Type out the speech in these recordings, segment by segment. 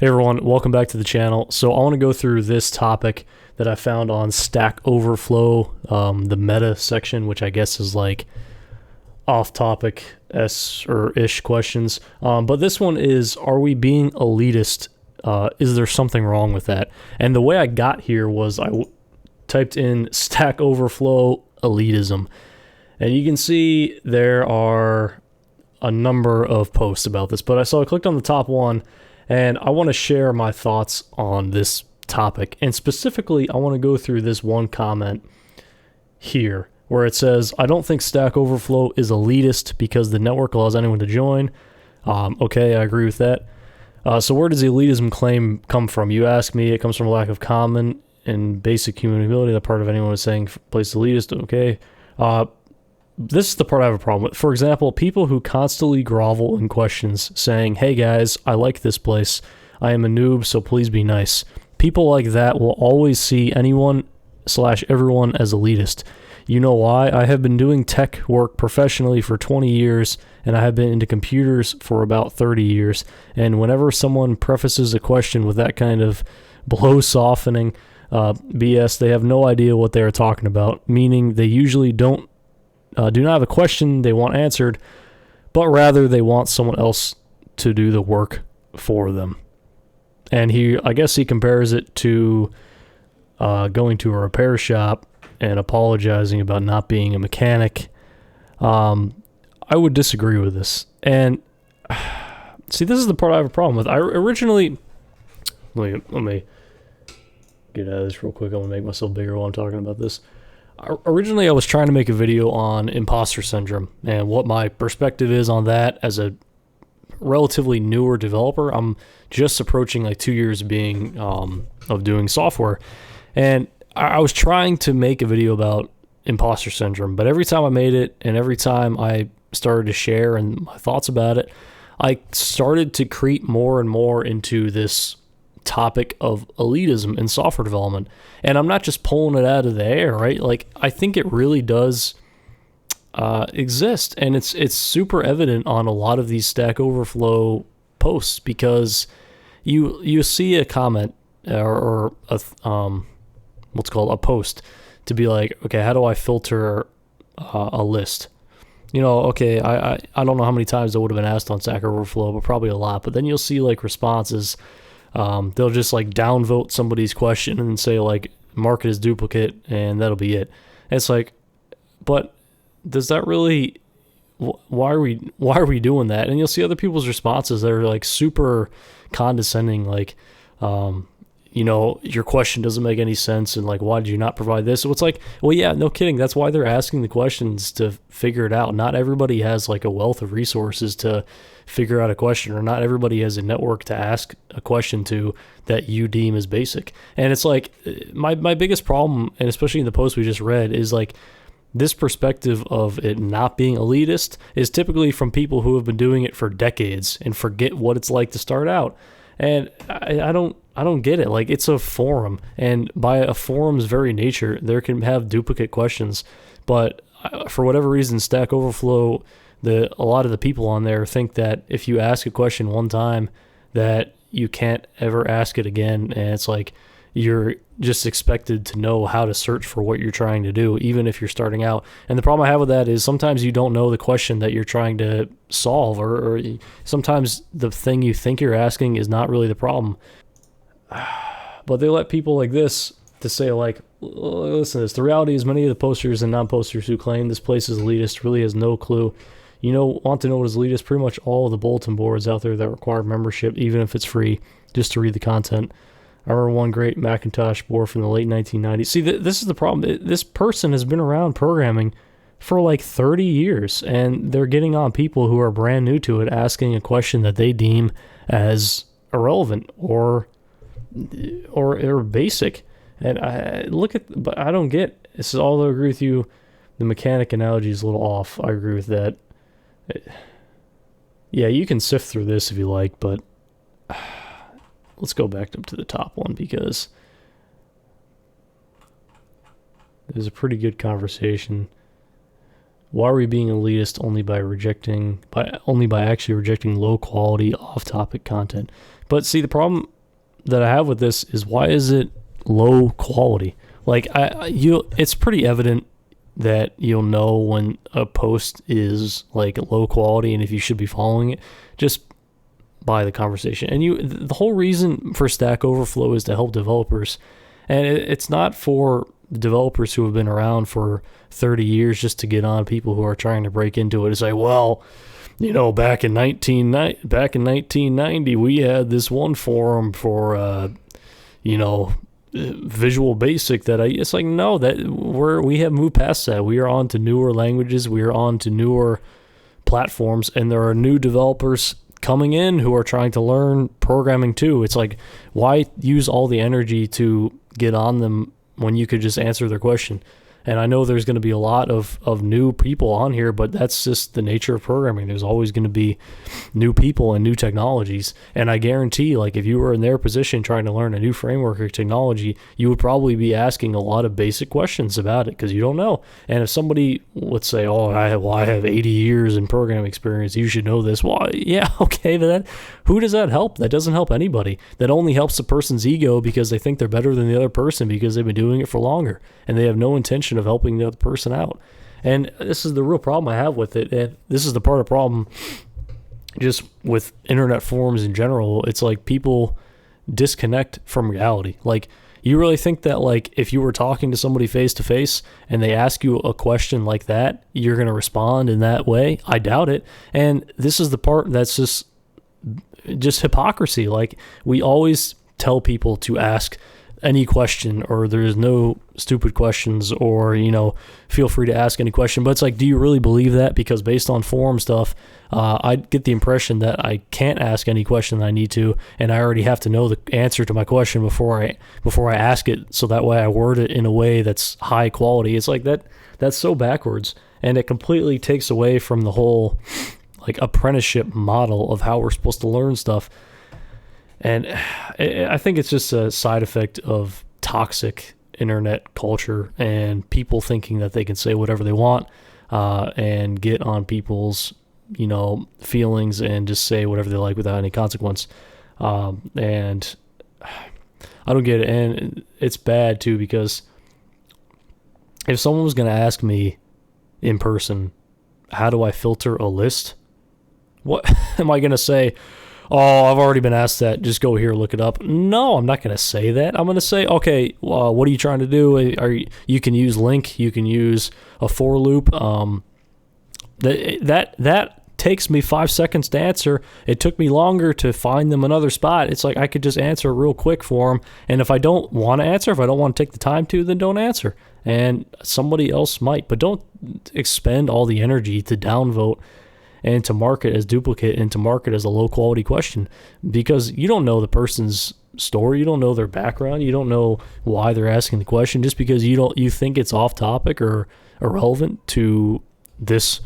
Hey everyone, welcome back to the channel. So I want to go through this topic that I found on Stack Overflow, the meta section, which I guess is like off-topic ish questions. But this one is, are we being elitist? Is there something wrong with that? And the way I got here was I typed in Stack Overflow elitism. And you can see there are a number of posts about this. But I clicked on the top one, and I want to share my thoughts on this topic. And specifically, I want to go through this one comment here where it says, I don't think Stack Overflow is elitist because the network allows anyone to join. Okay, I agree with that. So where does the elitism claim come from? You ask me, it comes from a lack of common and basic human ability. The part of anyone is saying place elitist, okay. This is the part I have a problem with. For example, people who constantly grovel in questions saying, hey guys, I like this place. I am a noob, so please be nice. People like that will always see anyone/everyone as elitist. You know why? I have been doing tech work professionally for 20 years, and I have been into computers for about 30 years. And whenever someone prefaces a question with that kind of blow-softening BS, they have no idea what they are talking about, meaning they usually do not have a question they want answered, but rather they want someone else to do the work for them. And I guess he compares it to going to a repair shop and apologizing about not being a mechanic. I would disagree with this. And see, this is the part I have a problem with. I originally, let me get out of this real quick. I want to make myself bigger while I'm talking about this. Originally, I was trying to make a video on imposter syndrome and what my perspective is on that as a relatively newer developer. I'm just approaching like 2 years of being of doing software, and I was trying to make a video about imposter syndrome, but every time I made it and every time I started to share and my thoughts about it, I started to creep more and more into this topic of elitism in software development. And I'm not just pulling it out of the air, right? Like, I think it really does exist, and it's super evident on a lot of these Stack Overflow posts, because you see a comment or a what's called a post to be like, okay, how do I filter a list? You know, okay, I don't know how many times that would have been asked on Stack Overflow, but probably a lot. But then you'll see like responses. They'll just like downvote somebody's question and say like mark it as duplicate, and that'll be it. And it's like, but does that really? Why are we doing that? And you'll see other people's responses that are like super condescending, like, you know, your question doesn't make any sense, and like, why did you not provide this? So it's like, well, yeah, no kidding. That's why they're asking the questions, to figure it out. Not everybody has like a wealth of resources to figure out a question, or not everybody has a network to ask a question to that you deem as basic. And it's like, my biggest problem, and especially in the post we just read, is like this perspective of it not being elitist is typically from people who have been doing it for decades and forget what it's like to start out. And I don't get it. Like, it's a forum, and by a forum's very nature, there can have duplicate questions. But for whatever reason, Stack Overflow, a lot of the people on there think that if you ask a question one time, that you can't ever ask it again, and it's like you're just expected to know how to search for what you're trying to do, even if you're starting out. And the problem I have with that is sometimes you don't know the question that you're trying to solve, or sometimes the thing you think you're asking is not really the problem. But they let people like this to say like, listen to this. The reality is many of the posters and non-posters who claim this place is elitist really has no clue. You know, want to know what is elitist? Pretty much all of the bulletin boards out there that require membership, even if it's free, just to read the content. I remember one great Macintosh board from the late 1990s. See, this is the problem. This person has been around programming for like 30 years, and they're getting on people who are brand new to it, asking a question that they deem as irrelevant or basic. And but I don't get. This is, although I agree with you, the mechanic analogy is a little off. I agree with that. Yeah, you can sift through this if you like, but let's go back up to the top one, because there's a pretty good conversation Why are we being elitist only by actually rejecting low quality off topic content? But see, the problem that I have with this is, why is it low quality? Like, it's pretty evident that you'll know when a post is like low quality and if you should be following it just by the conversation. And the whole reason for Stack Overflow is to help developers, and it's not for developers who have been around for 30 years just to get on people who are trying to break into it and say, well, back in 1990 we had this one forum for Visual Basic it's like, no, that we have moved past that. We are on to newer languages, we are on to newer platforms, and there are new developers coming in who are trying to learn programming too. It's like, why use all the energy to get on them when you could just answer their question? And I know there's going to be a lot of new people on here, but that's just the nature of programming. There's always going to be new people and new technologies. And I guarantee, like, if you were in their position trying to learn a new framework or technology, you would probably be asking a lot of basic questions about it because you don't know. And if somebody would say, oh, I have 80 years in programming experience, you should know this. Well, yeah, okay, but who does that help? That doesn't help anybody. That only helps the person's ego because they think they're better than the other person because they've been doing it for longer. And they have no intention of helping the other person out. And this is the real problem I have with it. And this is the part of the problem just with internet forums in general. It's like people disconnect from reality. Like, you really think that, like, if you were talking to somebody face to face and they ask you a question like that, you're going to respond in that way? I doubt it. And this is the part that's just hypocrisy. Like, we always tell people to ask any question, or there's no stupid questions, or feel free to ask any question. But it's like, do you really believe that? Because based on forum stuff, I get the impression that I can't ask any question I need to, and I already have to know the answer to my question before I ask it, so that way I word it in a way that's high quality. It's like that's so backwards, and it completely takes away from the whole like apprenticeship model of how we're supposed to learn stuff. And I think it's just a side effect of toxic internet culture and people thinking that they can say whatever they want and get on people's, feelings and just say whatever they like without any consequence. And I don't get it. And it's bad too, because if someone was going to ask me in person, how do I filter a list? What am I going to say? Oh, I've already been asked that. Just go here, look it up. No, I'm not going to say that. I'm going to say, okay, what are you trying to do? You can use link. You can use a for loop. That takes me 5 seconds to answer. It took me longer to find them another spot. It's like I could just answer real quick for them. And if I don't want to answer, if I don't want to take the time to, then don't answer. And somebody else might. But don't expend all the energy to downvote and to mark it as duplicate and to mark it as a low quality question, because you don't know the person's story, you don't know their background, you don't know why they're asking the question. Just because you think it's off topic or irrelevant to this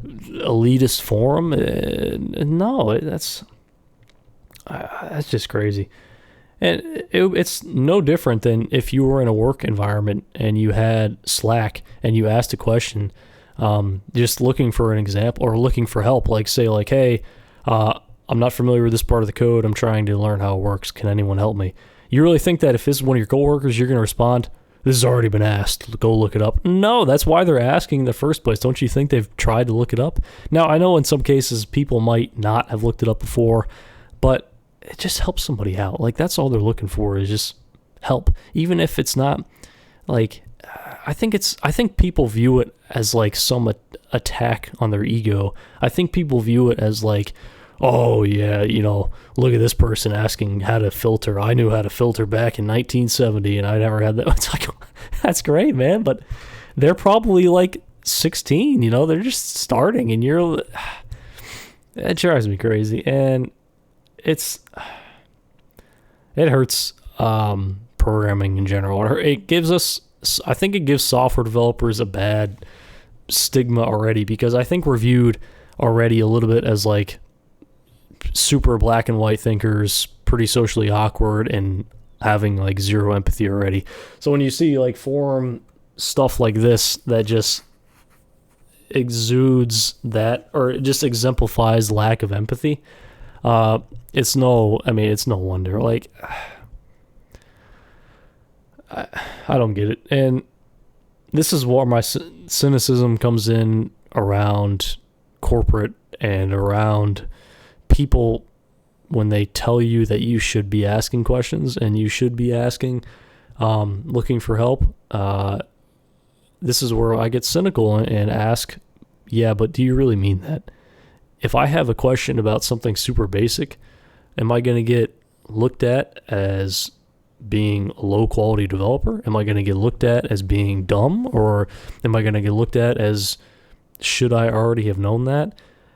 elitist forum, no, that's just crazy. And it's no different than if you were in a work environment and you had Slack and you asked a question, just looking for an example or looking for help, like say like, hey, I'm not familiar with this part of the code. I'm trying to learn how it works. Can anyone help me? You really think that if this is one of your coworkers, you're going to respond, this has already been asked, go look it up? No, that's why they're asking in the first place. Don't you think they've tried to look it up? Now, I know in some cases people might not have looked it up before, but it just helps somebody out. Like, that's all they're looking for, is just help. Even if it's not like, I think people view it as like some attack on their ego. I think people view it as like, oh yeah, look at this person asking how to filter. I knew how to filter back in 1970 and I never had that. It's like, that's great, man. But they're probably like 16, they're just starting, and it drives me crazy. And it hurts programming in general. It gives us, I think it gives software developers a bad stigma already, because I think we're viewed already a little bit as like super black and white thinkers, pretty socially awkward, and having like zero empathy already. So when you see like forum stuff like this, that just, exudes that, or it just exemplifies lack of empathy. It's no wonder. Like, I don't get it. And this is where my cynicism comes in around corporate and around people when they tell you that you should be asking questions and you should be asking, looking for help. This is where I get cynical and ask, yeah, but do you really mean that? If I have a question about something super basic, am I going to get looked at as being a low quality developer? Am I going to get looked at as being dumb, or am I going to get looked at as, should I already have known that?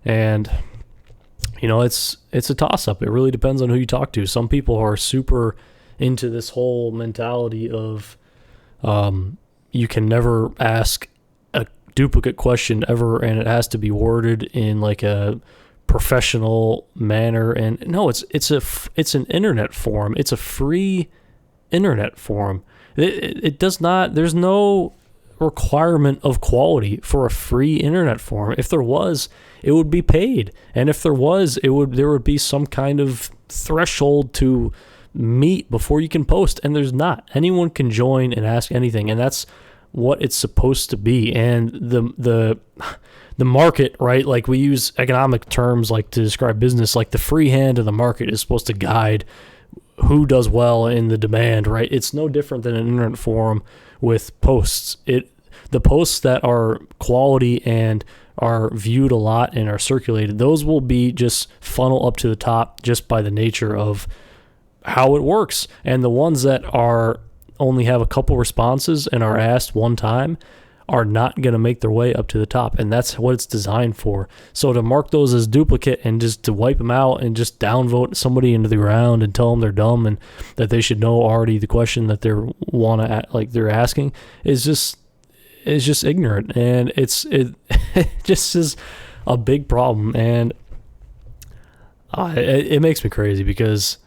And it's a toss up. It really depends on who you talk to. Some people are super into this whole mentality of you can never ask a duplicate question ever, and it has to be worded in like a professional manner. And no, it's an internet forum. It's a free internet forum. It does not, there's no requirement of quality for a free internet forum. If there was, it would be paid. And if there was, there would be some kind of threshold to meet before you can post, and there's not. Anyone can join and ask anything, and that's what it's supposed to be. And the market, right? Like, we use economic terms like to describe business, like the free hand of the market is supposed to guide who does well in the demand, right? It's no different than an internet forum with posts. The posts that are quality and are viewed a lot and are circulated, those will be just funnel up to the top just by the nature of how it works. And the ones that are only have a couple responses and are asked one time are not going to make their way up to the top, and that's what it's designed for. So to mark those as duplicate and just to wipe them out and just downvote somebody into the ground and tell them they're dumb and that they should know already the question that they're asking is just ignorant, and it just is a big problem. And it makes me crazy because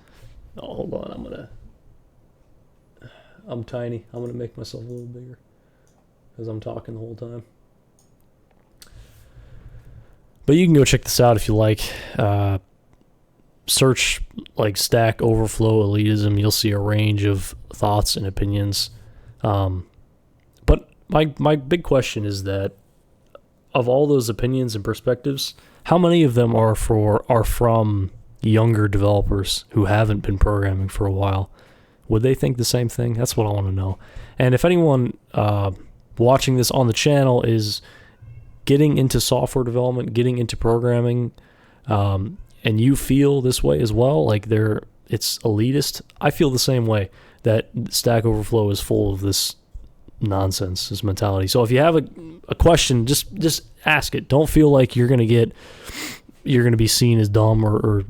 hold on, I'm tiny. I'm gonna make myself a little bigger because I'm talking the whole time. But you can go check this out if you like. Search like Stack Overflow Elitism. You'll see a range of thoughts and opinions. But my big question is that of all those opinions and perspectives, how many of them are from younger developers who haven't been programming for a while? Would they think the same thing? That's what I want to know. And if anyone watching this on the channel is getting into software development, getting into programming, and you feel this way as well, like it's elitist, I feel the same way, that Stack Overflow is full of this nonsense, this mentality. So if you have a question, just ask it. Don't feel like you're going to be seen as dumb or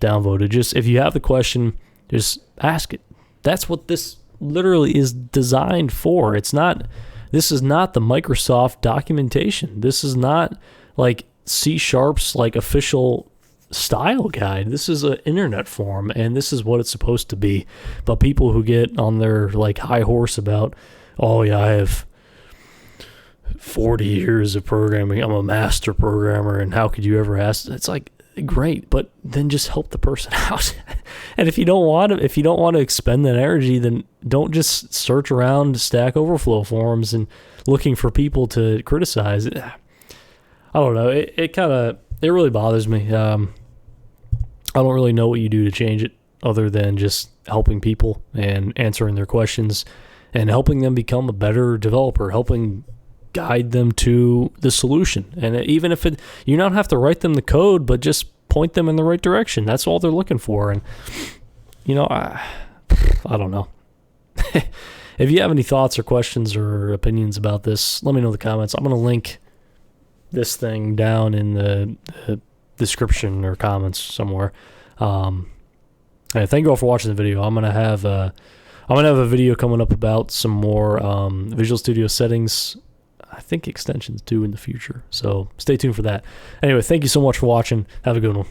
downvoted. Just if you have the question, just ask it. That's what this literally is designed for. This is not the Microsoft documentation. This is not like C#'s like official style guide. This is an internet forum, and this is what it's supposed to be. But people who get on their like high horse about, oh yeah, I have 40 years of programming, I'm a master programmer, and how could you ever ask? It's like, great, but then just help the person out. And if you don't want to expend that energy, then don't just search around Stack Overflow forums and looking for people to criticize. I don't know. It really bothers me. I don't really know what you do to change it other than just helping people and answering their questions and helping them become a better developer, helping guide them to the solution. And even if you don't have to write them the code, but just point them in the right direction. That's all they're looking for. And I don't know. If you have any thoughts or questions or opinions about this, let me know in the comments. I'm going to link this thing down in the description or comments somewhere. Thank you all for watching the video. I'm gonna have a video coming up about some more Visual Studio settings. I think extensions too in the future. So stay tuned for that. Anyway, thank you so much for watching. Have a good one.